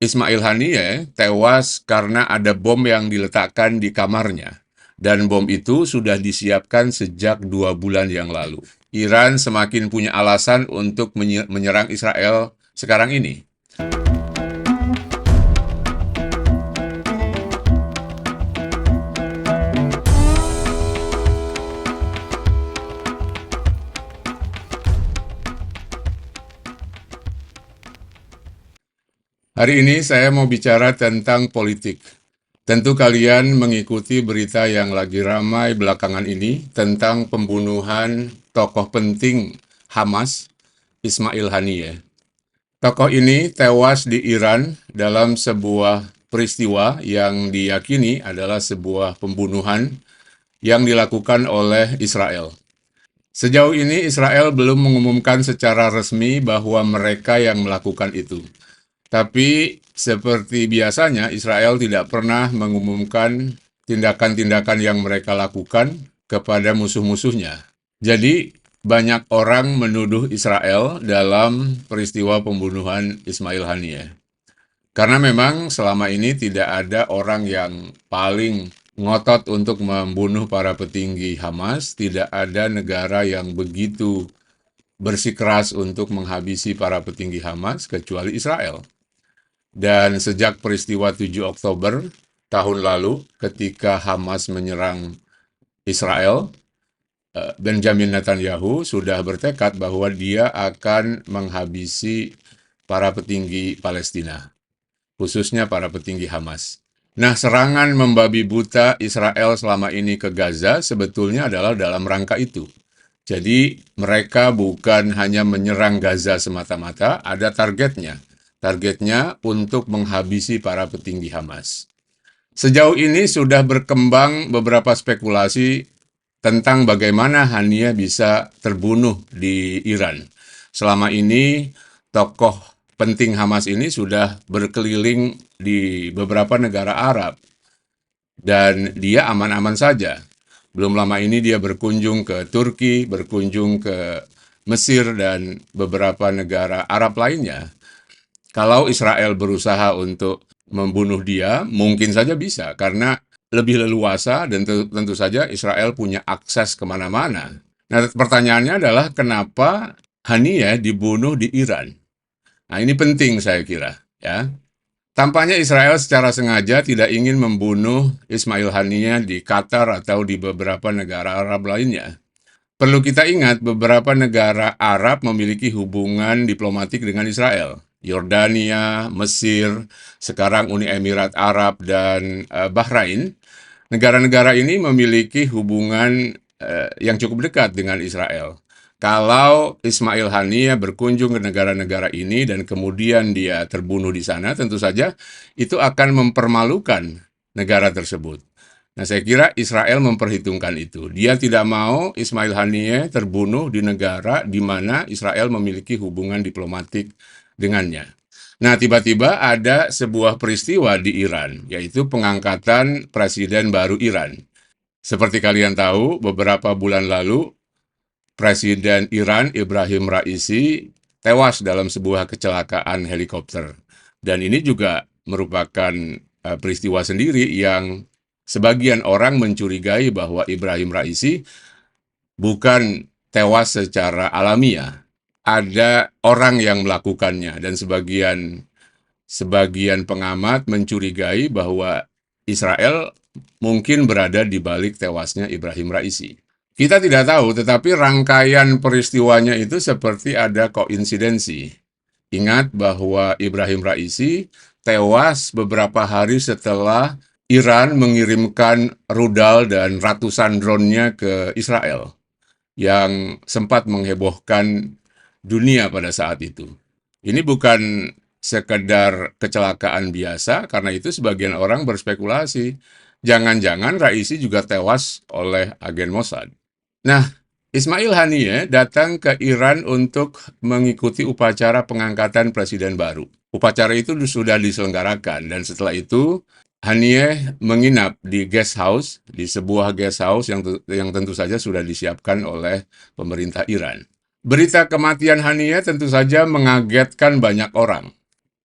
Ismail Haniyeh tewas karena ada bom yang diletakkan di kamarnya. Dan bom itu sudah disiapkan sejak 2 bulan yang lalu. Iran semakin punya alasan untuk menyerang Israel sekarang ini. Hari ini saya mau bicara tentang politik. Tentu kalian mengikuti berita yang lagi ramai belakangan ini tentang pembunuhan tokoh penting Hamas, Ismail Haniyeh. Tokoh ini tewas di Iran dalam sebuah peristiwa yang diyakini adalah sebuah pembunuhan yang dilakukan oleh Israel. Sejauh ini Israel belum mengumumkan secara resmi bahwa mereka yang melakukan itu. Tapi seperti biasanya Israel tidak pernah mengumumkan tindakan-tindakan yang mereka lakukan kepada musuh-musuhnya. Jadi banyak orang menuduh Israel dalam peristiwa pembunuhan Ismail Haniyeh. Karena memang selama ini tidak ada orang yang paling ngotot untuk membunuh para petinggi Hamas, tidak ada negara yang begitu bersikeras untuk menghabisi para petinggi Hamas kecuali Israel. Dan sejak peristiwa 7 Oktober tahun lalu ketika Hamas menyerang Israel, Benjamin Netanyahu sudah bertekad bahwa dia akan menghabisi para petinggi Palestina, khususnya para petinggi Hamas. Nah, serangan membabi buta Israel selama ini ke Gaza sebetulnya adalah dalam rangka itu. Jadi mereka bukan hanya menyerang Gaza semata-mata, ada targetnya. Targetnya untuk menghabisi para petinggi Hamas. Sejauh ini sudah berkembang beberapa spekulasi tentang bagaimana Haniyeh bisa terbunuh di Iran. Selama ini tokoh penting Hamas ini sudah berkeliling di beberapa negara Arab dan dia aman-aman saja. Belum lama ini dia berkunjung ke Turki, berkunjung ke Mesir dan beberapa negara Arab lainnya. Kalau Israel berusaha untuk membunuh dia, mungkin saja bisa, karena lebih leluasa dan tentu saja Israel punya akses kemana-mana. Nah, pertanyaannya adalah kenapa Haniyeh dibunuh di Iran? Nah, ini penting saya kira, ya. Tampaknya Israel secara sengaja tidak ingin membunuh Ismail Haniyeh di Qatar atau di beberapa negara Arab lainnya. Perlu kita ingat beberapa negara Arab memiliki hubungan diplomatik dengan Israel. Yordania, Mesir, sekarang Uni Emirat Arab, dan Bahrain. Negara-negara ini memiliki hubungan yang cukup dekat dengan Israel. Kalau Ismail Haniyeh berkunjung ke negara-negara ini dan kemudian dia terbunuh di sana, tentu saja itu akan mempermalukan negara tersebut. Nah, saya kira Israel memperhitungkan itu. Dia tidak mau Ismail Haniyeh terbunuh di negara di mana Israel memiliki hubungan diplomatik dengannya. Nah, tiba-tiba ada sebuah peristiwa di Iran, yaitu pengangkatan presiden baru Iran. Seperti kalian tahu, beberapa bulan lalu, Presiden Iran Ibrahim Raisi tewas dalam sebuah kecelakaan helikopter. Dan ini juga merupakan peristiwa sendiri yang sebagian orang mencurigai bahwa Ibrahim Raisi bukan tewas secara alamiah. Ada orang yang melakukannya dan sebagian pengamat mencurigai bahwa Israel mungkin berada di balik tewasnya Ibrahim Raisi. Kita tidak tahu, tetapi rangkaian peristiwanya itu seperti ada koinsidensi. Ingat bahwa Ibrahim Raisi tewas beberapa hari setelah Iran mengirimkan rudal dan ratusan drone-nya ke Israel yang sempat menghebohkan dunia pada saat itu. Ini bukan sekedar kecelakaan biasa, karena itu sebagian orang berspekulasi, jangan-jangan Raisi juga tewas oleh agen Mossad. Nah, Ismail Haniyeh datang ke Iran untuk mengikuti upacara pengangkatan presiden baru. Upacara itu sudah diselenggarakan, dan setelah itu Haniyeh menginap di guest house, di sebuah guest house yang tentu saja sudah disiapkan oleh pemerintah Iran. Berita kematian Haniyeh tentu saja mengagetkan banyak orang.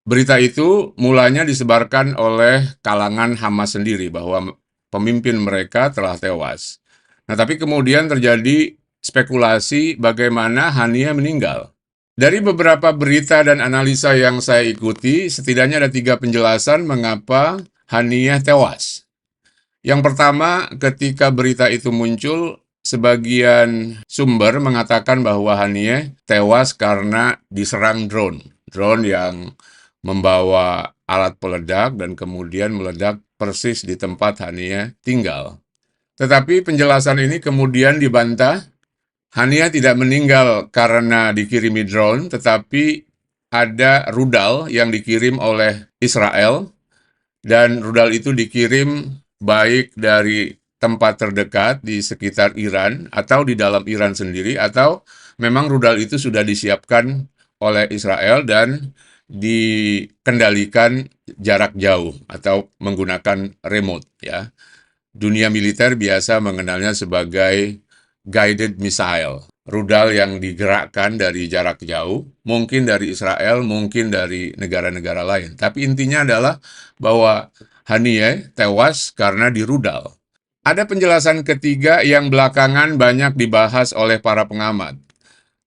Berita itu mulanya disebarkan oleh kalangan Hamas sendiri bahwa pemimpin mereka telah tewas. Nah, tapi kemudian terjadi spekulasi bagaimana Hania meninggal. Dari beberapa berita dan analisa yang saya ikuti, setidaknya ada 3 penjelasan mengapa Hania tewas. Yang pertama, ketika berita itu muncul, sebagian sumber mengatakan bahwa Hanieh tewas karena diserang drone. Drone yang membawa alat peledak dan kemudian meledak persis di tempat Hanieh tinggal. Tetapi penjelasan ini kemudian dibantah. Hanieh tidak meninggal karena dikirimi drone, tetapi ada rudal yang dikirim oleh Israel dan rudal itu dikirim baik dari tempat terdekat di sekitar Iran atau di dalam Iran sendiri, atau memang rudal itu sudah disiapkan oleh Israel dan dikendalikan jarak jauh atau menggunakan remote, ya. Dunia militer biasa mengenalnya sebagai guided missile, rudal yang digerakkan dari jarak jauh, mungkin dari Israel, mungkin dari negara-negara lain. Tapi intinya adalah bahwa Haniyeh tewas karena dirudal. Ada penjelasan ketiga yang belakangan banyak dibahas oleh para pengamat.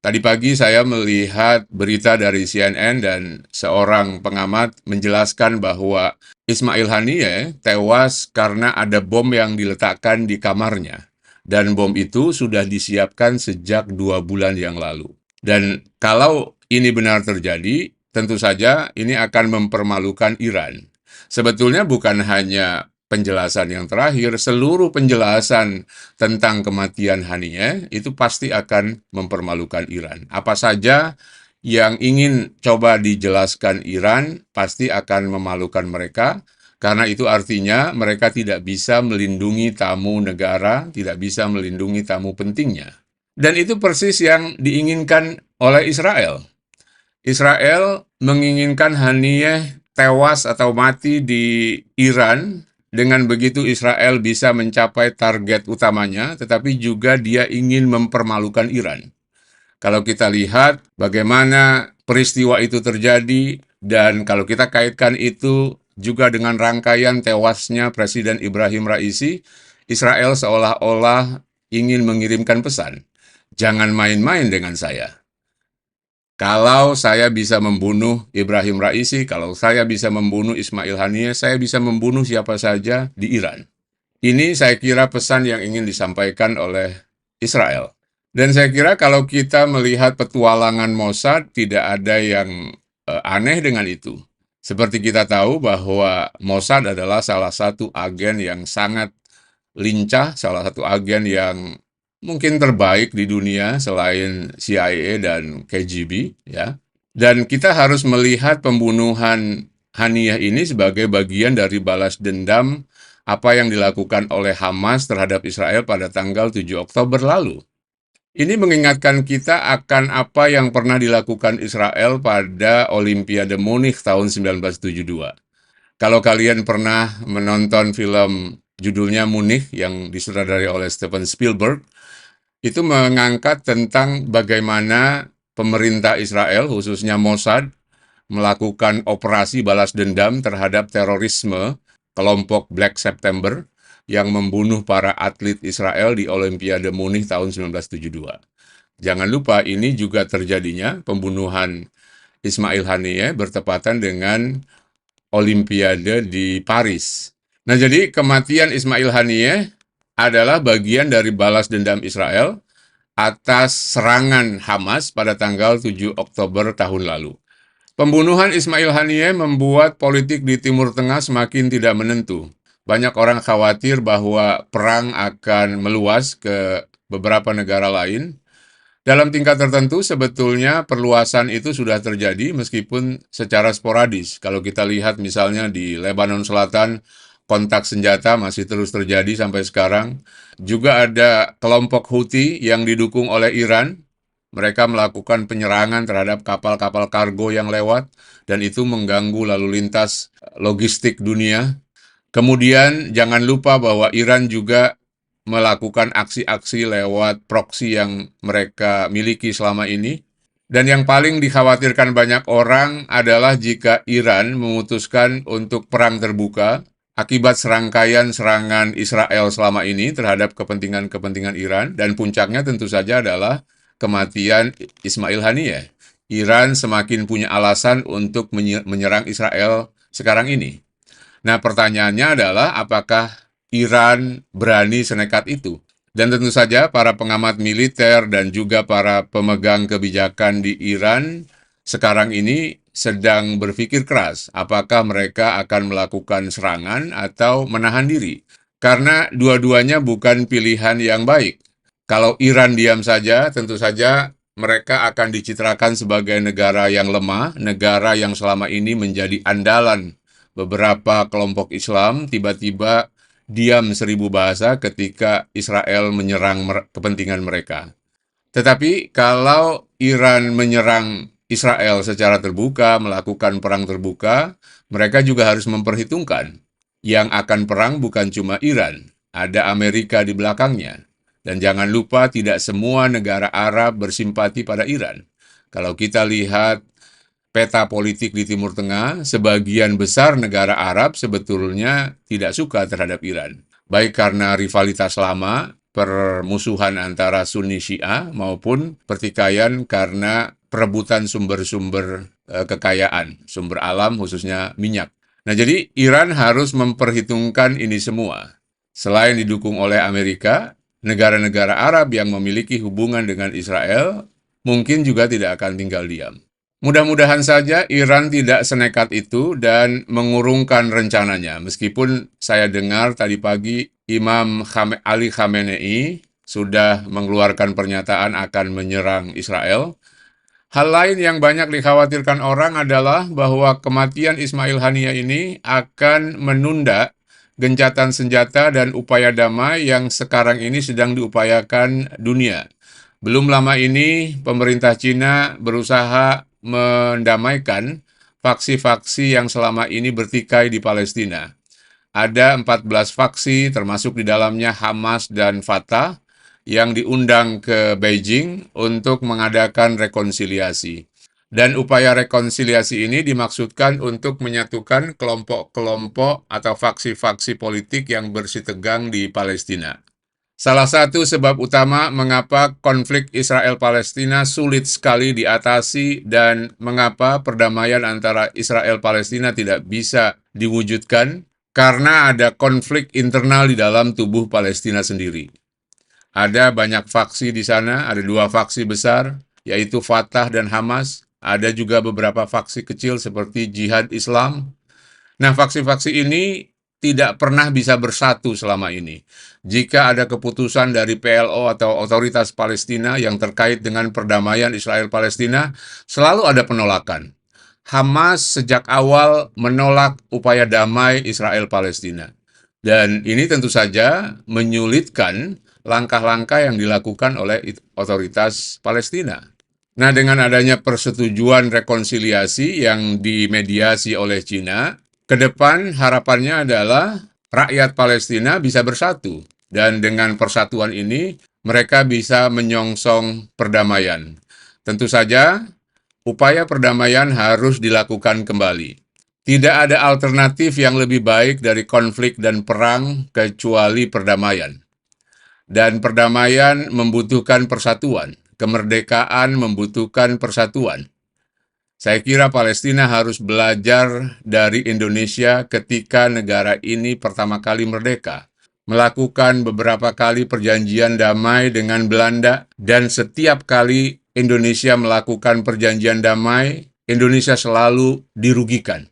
Tadi pagi saya melihat berita dari CNN dan seorang pengamat menjelaskan bahwa Ismail Haniyeh tewas karena ada bom yang diletakkan di kamarnya. Dan bom itu sudah disiapkan sejak 2 bulan yang lalu. Dan kalau ini benar terjadi, tentu saja ini akan mempermalukan Iran. Sebetulnya bukan hanya penjelasan yang terakhir, seluruh penjelasan tentang kematian Haniyeh itu pasti akan mempermalukan Iran. Apa saja yang ingin coba dijelaskan Iran pasti akan memalukan mereka, karena itu artinya mereka tidak bisa melindungi tamu negara, tidak bisa melindungi tamu pentingnya. Dan itu persis yang diinginkan oleh Israel. Israel menginginkan Haniyeh tewas atau mati di Iran. Dengan begitu Israel bisa mencapai target utamanya, tetapi juga dia ingin mempermalukan Iran. Kalau kita lihat bagaimana peristiwa itu terjadi, dan kalau kita kaitkan itu juga dengan rangkaian tewasnya Presiden Ibrahim Raisi, Israel seolah-olah ingin mengirimkan pesan, jangan main-main dengan saya. Kalau saya bisa membunuh Ibrahim Raisi, kalau saya bisa membunuh Ismail Haniyeh, saya bisa membunuh siapa saja di Iran. Ini saya kira pesan yang ingin disampaikan oleh Israel. Dan saya kira kalau kita melihat petualangan Mossad, tidak ada yang aneh dengan itu. Seperti kita tahu bahwa Mossad adalah salah satu agen yang sangat lincah, salah satu agen yang mungkin terbaik di dunia selain CIA dan KGB, ya. Dan kita harus melihat pembunuhan Haniyeh ini sebagai bagian dari balas dendam apa yang dilakukan oleh Hamas terhadap Israel pada tanggal 7 Oktober lalu. Ini mengingatkan kita akan apa yang pernah dilakukan Israel pada Olimpiade Munich tahun 1972. Kalau kalian pernah menonton film judulnya Munich yang disutradarai oleh Steven Spielberg, itu mengangkat tentang bagaimana pemerintah Israel, khususnya Mossad, melakukan operasi balas dendam terhadap terorisme kelompok Black September yang membunuh para atlet Israel di Olimpiade Munich tahun 1972. Jangan lupa ini juga terjadinya pembunuhan Ismail Haniyeh bertepatan dengan Olimpiade di Paris. Nah, jadi kematian Ismail Haniyeh adalah bagian dari balas dendam Israel atas serangan Hamas pada tanggal 7 Oktober tahun lalu. Pembunuhan Ismail Haniyeh membuat politik di Timur Tengah semakin tidak menentu. Banyak orang khawatir bahwa perang akan meluas ke beberapa negara lain. Dalam tingkat tertentu sebetulnya perluasan itu sudah terjadi meskipun secara sporadis. Kalau kita lihat misalnya di Lebanon Selatan, kontak senjata masih terus terjadi sampai sekarang. Juga ada kelompok Houthi yang didukung oleh Iran. Mereka melakukan penyerangan terhadap kapal-kapal kargo yang lewat, dan itu mengganggu lalu lintas logistik dunia. Kemudian jangan lupa bahwa Iran juga melakukan aksi-aksi lewat proksi yang mereka miliki selama ini. Dan yang paling dikhawatirkan banyak orang adalah jika Iran memutuskan untuk perang terbuka akibat serangkaian serangan Israel selama ini terhadap kepentingan-kepentingan Iran, dan puncaknya tentu saja adalah kematian Ismail Haniyeh. Iran semakin punya alasan untuk menyerang Israel sekarang ini. Nah, pertanyaannya adalah apakah Iran berani senekat itu? Dan tentu saja para pengamat militer dan juga para pemegang kebijakan di Iran sekarang ini sedang berpikir keras apakah mereka akan melakukan serangan atau menahan diri. Karena dua-duanya bukan pilihan yang baik. Kalau Iran diam saja, tentu saja mereka akan dicitrakan sebagai negara yang lemah, negara yang selama ini menjadi andalan beberapa kelompok Islam, tiba-tiba diam seribu bahasa ketika Israel menyerang kepentingan mereka. Tetapi kalau Iran menyerang Israel secara terbuka, melakukan perang terbuka, mereka juga harus memperhitungkan yang akan perang bukan cuma Iran, ada Amerika di belakangnya. Dan jangan lupa tidak semua negara Arab bersimpati pada Iran. Kalau kita lihat peta politik di Timur Tengah, sebagian besar negara Arab sebetulnya tidak suka terhadap Iran. Baik karena rivalitas lama, permusuhan antara Sunni Syiah, maupun pertikaian karena perebutan sumber-sumber kekayaan, sumber alam khususnya minyak. Nah, jadi Iran harus memperhitungkan ini semua. Selain didukung oleh Amerika, negara-negara Arab yang memiliki hubungan dengan Israel mungkin juga tidak akan tinggal diam. Mudah-mudahan saja Iran tidak senekat itu dan mengurungkan rencananya. Meskipun saya dengar tadi pagi Imam Ali Khamenei sudah mengeluarkan pernyataan akan menyerang Israel. Hal lain yang banyak dikhawatirkan orang adalah bahwa kematian Ismail Haniyeh ini akan menunda gencatan senjata dan upaya damai yang sekarang ini sedang diupayakan dunia. Belum lama ini pemerintah Cina berusaha mendamaikan faksi-faksi yang selama ini bertikai di Palestina. Ada 14 faksi termasuk di dalamnya Hamas dan Fatah yang diundang ke Beijing untuk mengadakan rekonsiliasi. Dan upaya rekonsiliasi ini dimaksudkan untuk menyatukan kelompok-kelompok atau faksi-faksi politik yang bersitegang di Palestina. Salah satu sebab utama mengapa konflik Israel-Palestina sulit sekali diatasi dan mengapa perdamaian antara Israel-Palestina tidak bisa diwujudkan karena ada konflik internal di dalam tubuh Palestina sendiri. Ada banyak faksi di sana, ada dua faksi besar, yaitu Fatah dan Hamas. Ada juga beberapa faksi kecil seperti Jihad Islam. Nah, faksi-faksi ini tidak pernah bisa bersatu selama ini. Jika ada keputusan dari PLO atau Otoritas Palestina yang terkait dengan perdamaian Israel-Palestina, selalu ada penolakan. Hamas sejak awal menolak upaya damai Israel-Palestina. Dan ini tentu saja menyulitkan langkah-langkah yang dilakukan oleh Otoritas Palestina. Nah, dengan adanya persetujuan rekonsiliasi yang dimediasi oleh Cina, ke depan harapannya adalah rakyat Palestina bisa bersatu. Dan dengan persatuan ini, mereka bisa menyongsong perdamaian. Tentu saja, upaya perdamaian harus dilakukan kembali. Tidak ada alternatif yang lebih baik dari konflik dan perang kecuali perdamaian. Dan perdamaian membutuhkan persatuan. Kemerdekaan membutuhkan persatuan. Saya kira Palestina harus belajar dari Indonesia ketika negara ini pertama kali merdeka. Melakukan beberapa kali perjanjian damai dengan Belanda, dan setiap kali Indonesia melakukan perjanjian damai, Indonesia selalu dirugikan.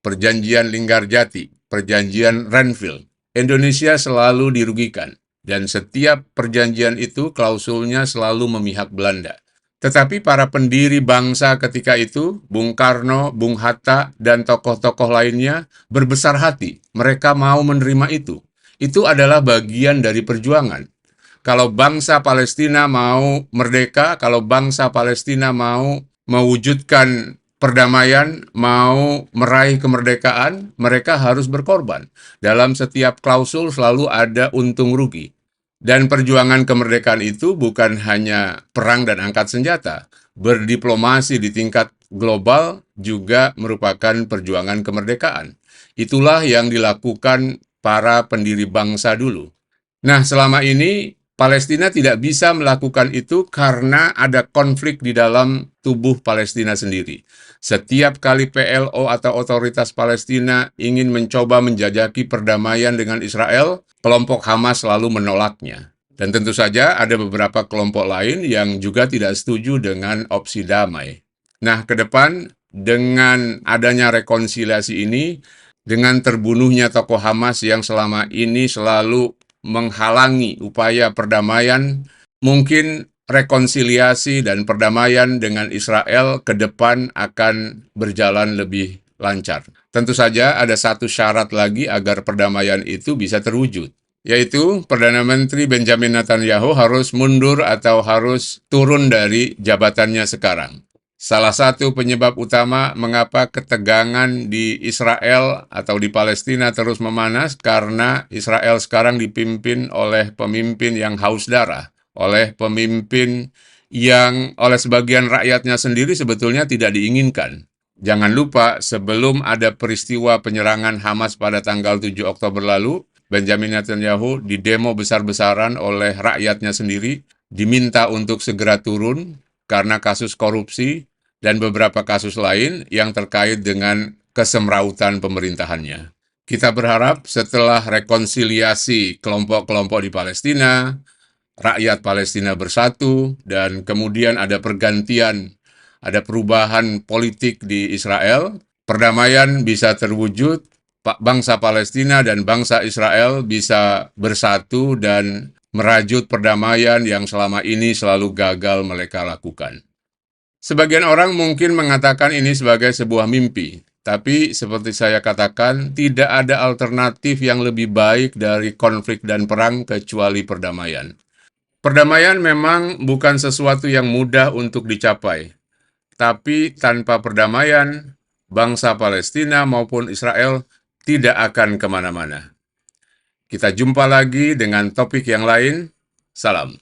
Perjanjian Linggarjati, perjanjian Renville, Indonesia selalu dirugikan. Dan setiap perjanjian itu klausulnya selalu memihak Belanda. Tetapi para pendiri bangsa ketika itu, Bung Karno, Bung Hatta, dan tokoh-tokoh lainnya berbesar hati. Mereka mau menerima itu. Itu adalah bagian dari perjuangan. Kalau bangsa Palestina mau merdeka, kalau bangsa Palestina mau mewujudkan perdamaian, mau meraih kemerdekaan, mereka harus berkorban. Dalam setiap klausul selalu ada untung rugi. Dan perjuangan kemerdekaan itu bukan hanya perang dan angkat senjata, Berdiplomasi di tingkat global juga merupakan perjuangan kemerdekaan. Itulah yang dilakukan para pendiri bangsa dulu. Nah, selama ini Palestina tidak bisa melakukan itu karena ada konflik di dalam tubuh Palestina sendiri. Setiap kali PLO atau otoritas Palestina ingin mencoba menjajaki perdamaian dengan Israel, kelompok Hamas selalu menolaknya. Dan tentu saja ada beberapa kelompok lain yang juga tidak setuju dengan opsi damai. Nah, ke depan dengan adanya rekonsiliasi ini, dengan terbunuhnya tokoh Hamas yang selama ini selalu menghalangi upaya perdamaian, mungkin rekonsiliasi dan perdamaian dengan Israel ke depan akan berjalan lebih lancar. Tentu saja ada satu syarat lagi agar perdamaian itu bisa terwujud, yaitu Perdana Menteri Benjamin Netanyahu harus mundur atau harus turun dari jabatannya sekarang. Salah satu penyebab utama mengapa ketegangan di Israel atau di Palestina terus memanas karena Israel sekarang dipimpin oleh pemimpin yang haus darah, oleh pemimpin yang oleh sebagian rakyatnya sendiri sebetulnya tidak diinginkan. Jangan lupa, sebelum ada peristiwa penyerangan Hamas pada tanggal 7 Oktober lalu, Benjamin Netanyahu didemo besar-besaran oleh rakyatnya sendiri, diminta untuk segera turun karena kasus korupsi dan beberapa kasus lain yang terkait dengan kesemrautan pemerintahannya. Kita berharap setelah rekonsiliasi kelompok-kelompok di Palestina, rakyat Palestina bersatu, dan kemudian ada pergantian, ada perubahan politik di Israel, perdamaian bisa terwujud, bangsa Palestina dan bangsa Israel bisa bersatu dan merajut perdamaian yang selama ini selalu gagal mereka lakukan. Sebagian orang mungkin mengatakan ini sebagai sebuah mimpi, tapi seperti saya katakan, tidak ada alternatif yang lebih baik dari konflik dan perang kecuali perdamaian. Perdamaian memang bukan sesuatu yang mudah untuk dicapai, tapi tanpa perdamaian, bangsa Palestina maupun Israel tidak akan kemana-mana. Kita jumpa lagi dengan topik yang lain. Salam.